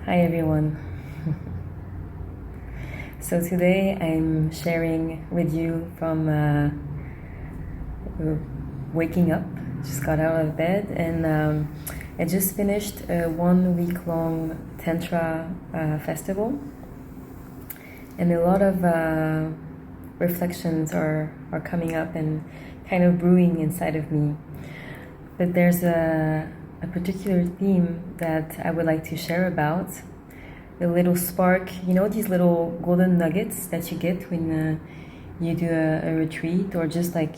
Hi everyone. So today I'm sharing with you from waking up. Just got out of bed and I just finished a 1 week long Tantra festival, and a lot of reflections are coming up and kind of brewing inside of me. But there's a particular theme that I would like to share about. The little spark, these little golden nuggets that you get when you do a retreat, or just like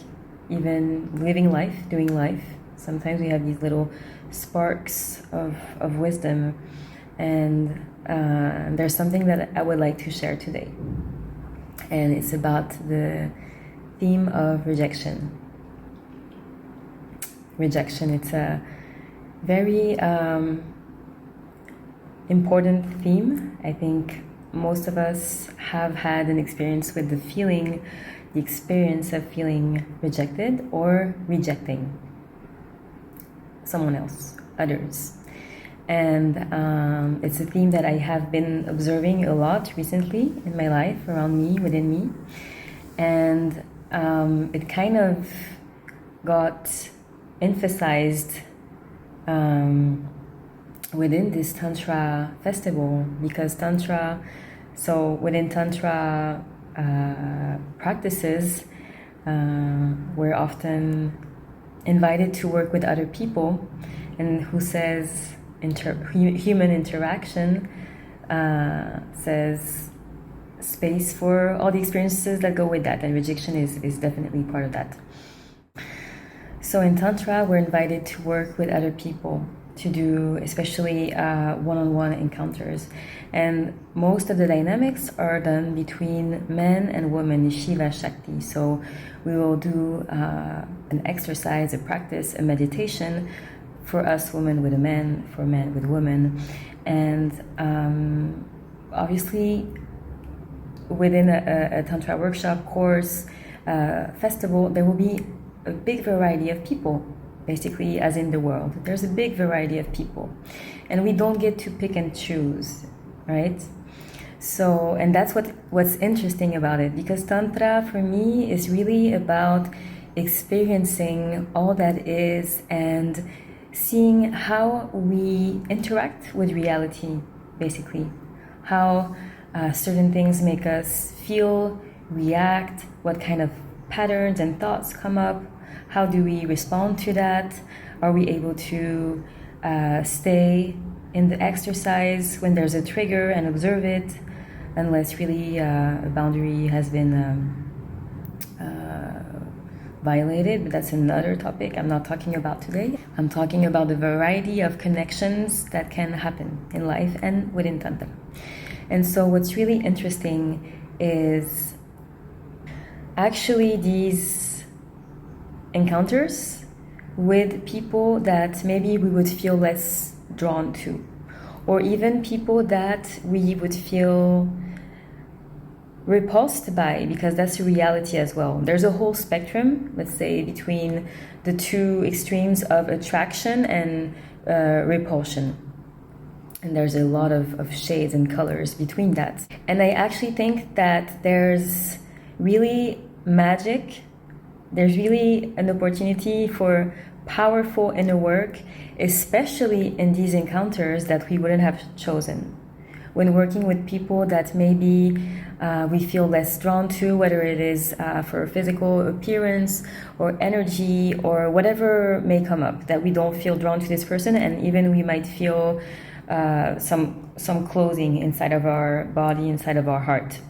even living life, doing life. Sometimes we have these little sparks of wisdom, and there's something that I would like to share today. And it's about the theme of rejection. Rejection, it's a very important theme. I think most of us have had an experience with the experience of feeling rejected or rejecting someone else, others. And it's a theme that I have been observing a lot recently in my life, around me, within me. And it kind of got emphasized within this Tantra festival, because within Tantra practices, we're often invited to work with other people, and who says human interaction says space for all the experiences that go with that, and rejection is definitely part of that. So in Tantra, we're invited to work with other people, to do especially one-on-one encounters. And most of the dynamics are done between men and women, Shiva Shakti. So we will do an exercise, a practice, a meditation for us women with a man, for men with women. And obviously within a Tantra workshop, course, festival, there will be a big variety of people, basically, as in the world. There's a big variety of people, and we don't get to pick and choose, right? So, and that's what's interesting about it, because Tantra for me is really about experiencing all that is and seeing how we interact with reality, basically. How certain things make us feel, react, what kind of patterns and thoughts come up. How do we respond to that? Are we able to stay in the exercise when there's a trigger and observe it, unless really a boundary has been violated? But that's another topic I'm not talking about today. I'm talking about the variety of connections that can happen in life and within Tantra. And so what's really interesting is actually these encounters with people that maybe we would feel less drawn to, or even people that we would feel repulsed by, because that's a reality as well. There's a whole spectrum, let's say, between the two extremes of attraction and repulsion. And there's a lot of shades and colors between that. And I actually think that there's really magic. There's really an opportunity for powerful inner work, especially in these encounters that we wouldn't have chosen. When working with people that maybe we feel less drawn to, whether it is for physical appearance or energy or whatever may come up, that we don't feel drawn to this person, and even we might feel some clothing inside of our body, inside of our heart.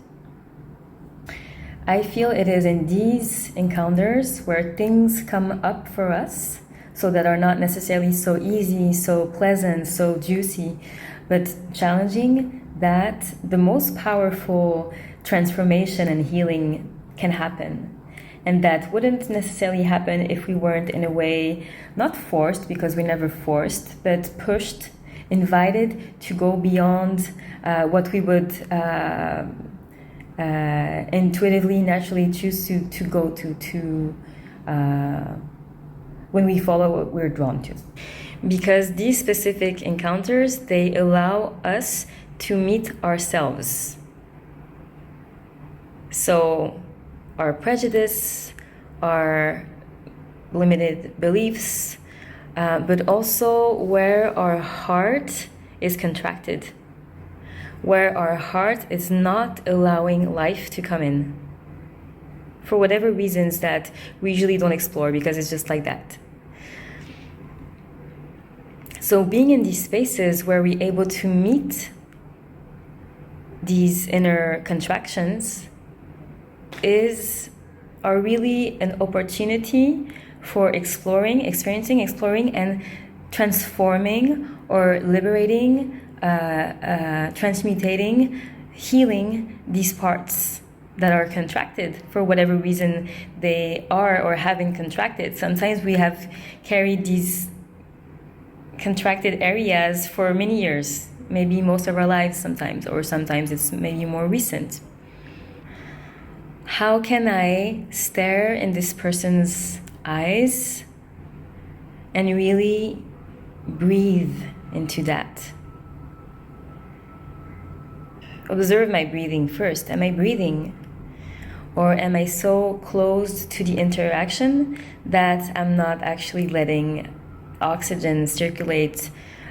I feel it is in these encounters where things come up for us, so that are not necessarily so easy, so pleasant, so juicy, but challenging, that the most powerful transformation and healing can happen. And that wouldn't necessarily happen if we weren't, in a way, not forced, because we're never forced, but pushed, invited to go beyond what we would intuitively, naturally choose to go to when we follow what we're drawn to. because these specific encounters, they allow us to meet ourselves. So our prejudice, our limited beliefs, but also where our heart is contracted, where our heart is not allowing life to come in, for whatever reasons that we usually don't explore because it's just like that. So being in these spaces where we're able to meet these inner contractions are really an opportunity for experiencing, exploring, and transforming or liberating, transmutating, healing these parts that are contracted for whatever reason they are or have been contracted. Sometimes we have carried these contracted areas for many years, maybe most of our lives sometimes, or sometimes it's maybe more recent. How can I stare in this person's eyes and really breathe into that? Observe my breathing first. Am I breathing? Or am I so close to the interaction that I'm not actually letting oxygen circulate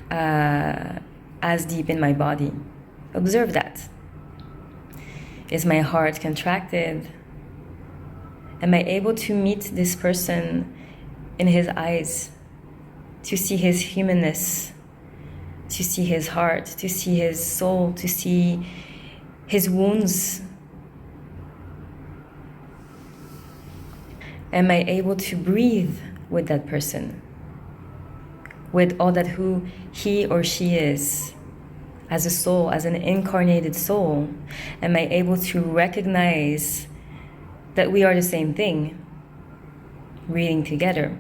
as deep in my body? Observe that. Is my heart contracted? Am I able to meet this person in his eyes, to see his humanness, to see his heart, to see his soul, to see his wounds? Am I able to breathe with that person, with all that who he or she is? As a soul, as an incarnated soul, am I able to recognize that we are the same thing, breathing together?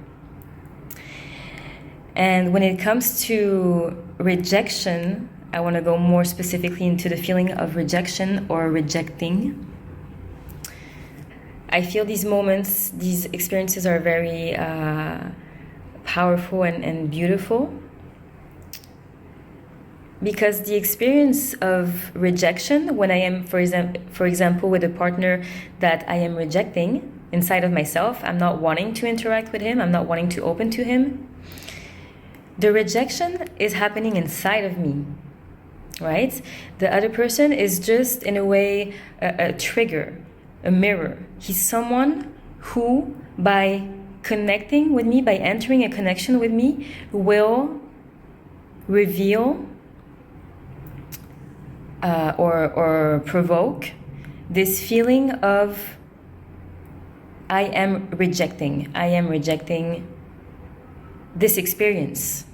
And when it comes to rejection, I want to go more specifically into the feeling of rejection or rejecting. I feel these moments, these experiences are very powerful and beautiful. Because the experience of rejection, when I am, for example, with a partner that I am rejecting inside of myself, I'm not wanting to interact with him, I'm not wanting to open to him. The rejection is happening inside of me, right? The other person is just, in a way, a trigger, a mirror. He's someone who, by connecting with me, by entering a connection with me, will reveal or provoke this feeling of I am rejecting this experience.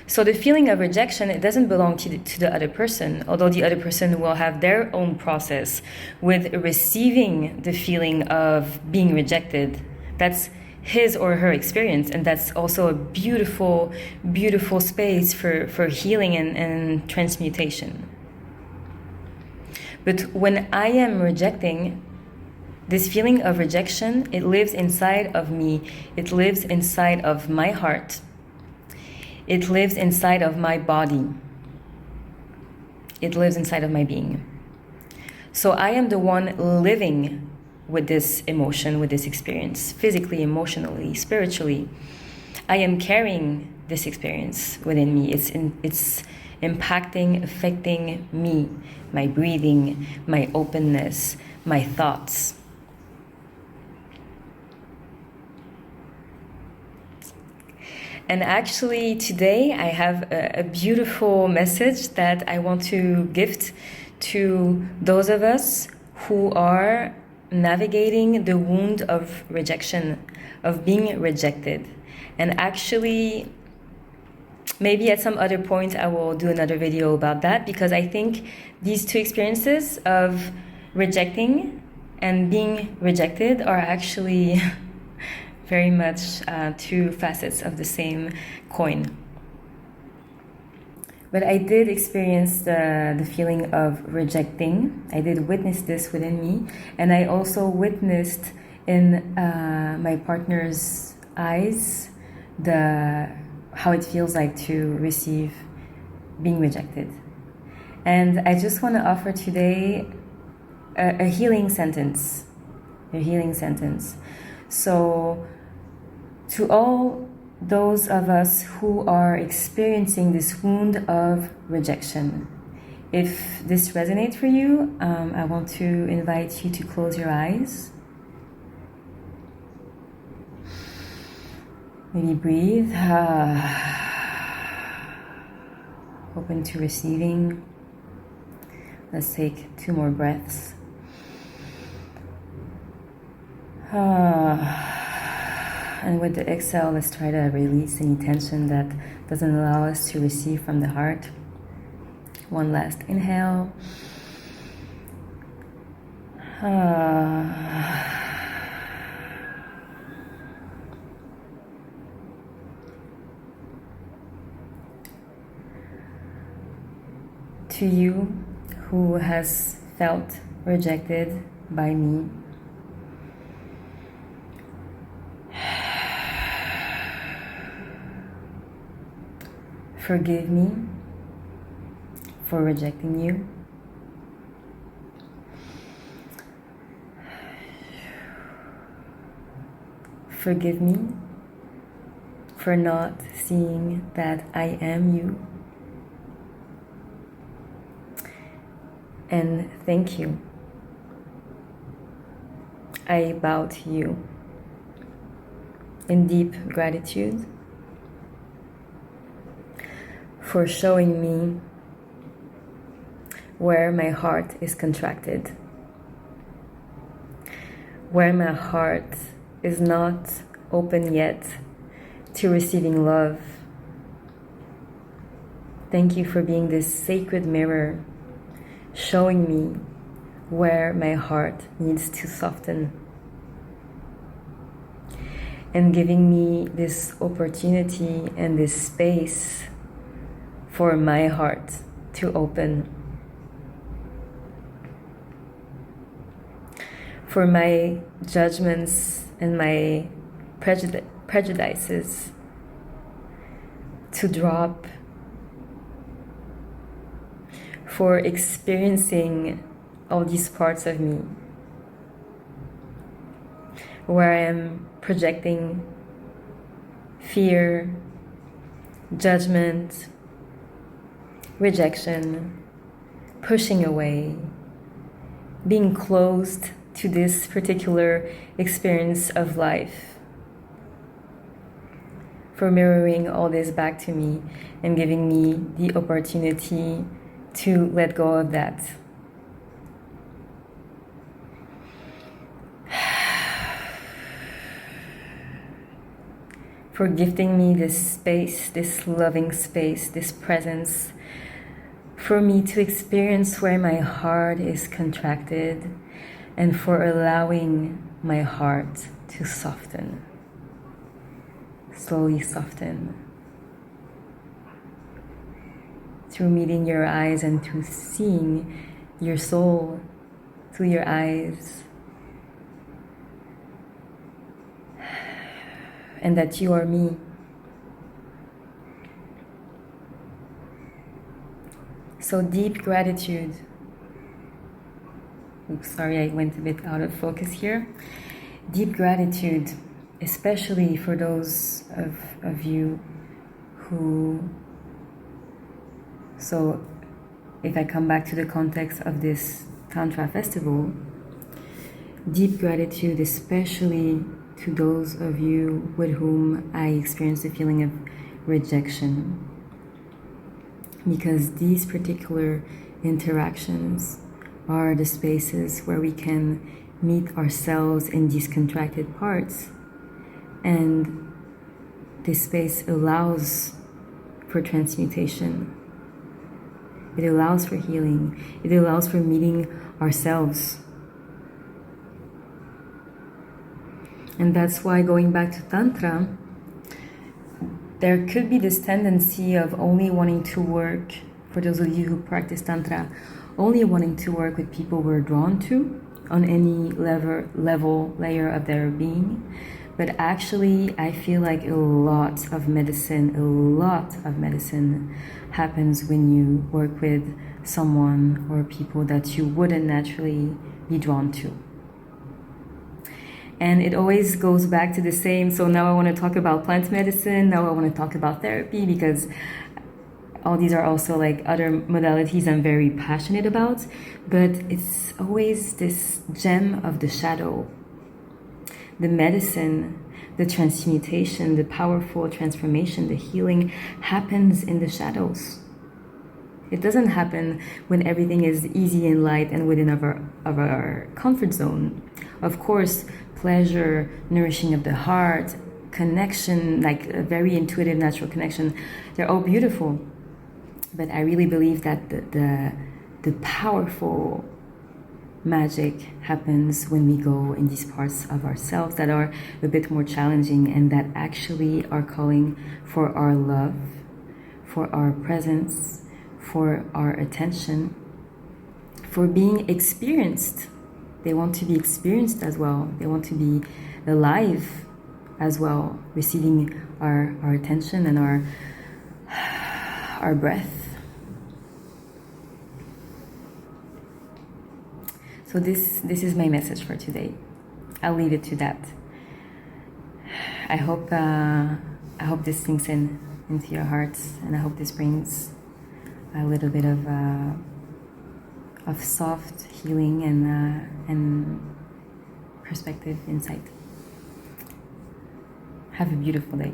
So the feeling of rejection, it doesn't belong to the other person, although the other person will have their own process with receiving the feeling of being rejected. That's his or her experience, and that's also a beautiful, beautiful space for healing and transmutation. But when I am rejecting, this feeling of rejection, it lives inside of me. It lives inside of my heart. It lives inside of my body. It lives inside of my being. So I am the one living with this emotion, with this experience, physically, emotionally, spiritually. I am carrying this experience within me. It's impacting, affecting me, my breathing, my openness, my thoughts. And actually today I have a beautiful message that I want to gift to those of us who are navigating the wound of rejection, of being rejected. And actually, maybe at some other point I will do another video about that, because I think these two experiences of rejecting and being rejected are actually very much two facets of the same coin. But I did experience the feeling of rejecting. I did witness this within me. And I also witnessed in my partner's eyes how it feels like to receive being rejected. And I just want to offer today a healing sentence. A healing sentence. So, to all those of us who are experiencing this wound of rejection, if this resonates for you, I want to invite you to close your eyes. Maybe breathe. Open to receiving. Let's take 2 more breaths. And with the exhale, let's try to release any tension that doesn't allow us to receive from the heart. One last inhale. To you who has felt rejected by me, forgive me for rejecting you. Forgive me for not seeing that I am you. And thank you. I bow to you in deep gratitude for showing me where my heart is contracted, where my heart is not open yet to receiving love. Thank you for being this sacred mirror, showing me where my heart needs to soften, and giving me this opportunity and this space for my heart to open, for my judgments and my prejudices to drop, for experiencing all these parts of me where I am projecting fear, judgment, rejection, pushing away, being closed to this particular experience of life, for mirroring all this back to me and giving me the opportunity to let go of that. For gifting me this space, this loving space, this presence, for me to experience where my heart is contracted, and for allowing my heart to soften, slowly soften, through meeting your eyes and through seeing your soul through your eyes, and that you are me. So deep gratitude. Oops, sorry, I went a bit out of focus here. Deep gratitude, especially for those of you who... So if I come back to the context of this Tantra festival, deep gratitude especially to those of you with whom I experienced the feeling of rejection. Because these particular interactions are the spaces where we can meet ourselves in these contracted parts. And this space allows for transmutation. It allows for healing. It allows for meeting ourselves. And that's why, going back to Tantra, there could be this tendency of only wanting to work, for those of you who practice Tantra, only wanting to work with people we're drawn to, on any layer of their being. But actually, I feel like a lot of medicine happens when you work with someone or people that you wouldn't naturally be drawn to. And it always goes back to the same. So now I want to talk about plant medicine. Now I want to talk about therapy, because all these are also like other modalities I'm very passionate about. But it's always this gem of the shadow. The medicine, the transmutation, the powerful transformation, the healing happens in the shadows. It doesn't happen when everything is easy and light and within our comfort zone. Of course, pleasure, nourishing of the heart, connection, like a very intuitive, natural connection, they're all beautiful. But I really believe that the powerful magic happens when we go in these parts of ourselves that are a bit more challenging and that actually are calling for our love, for our presence, for our attention, for being experienced. They want to be experienced as well. They want to be alive as well, receiving our attention and our breath. So this is my message for today. I'll leave it to that. I hope this sinks into your hearts, and I hope this brings a little bit of soft healing and perspective, insight. Have a beautiful day.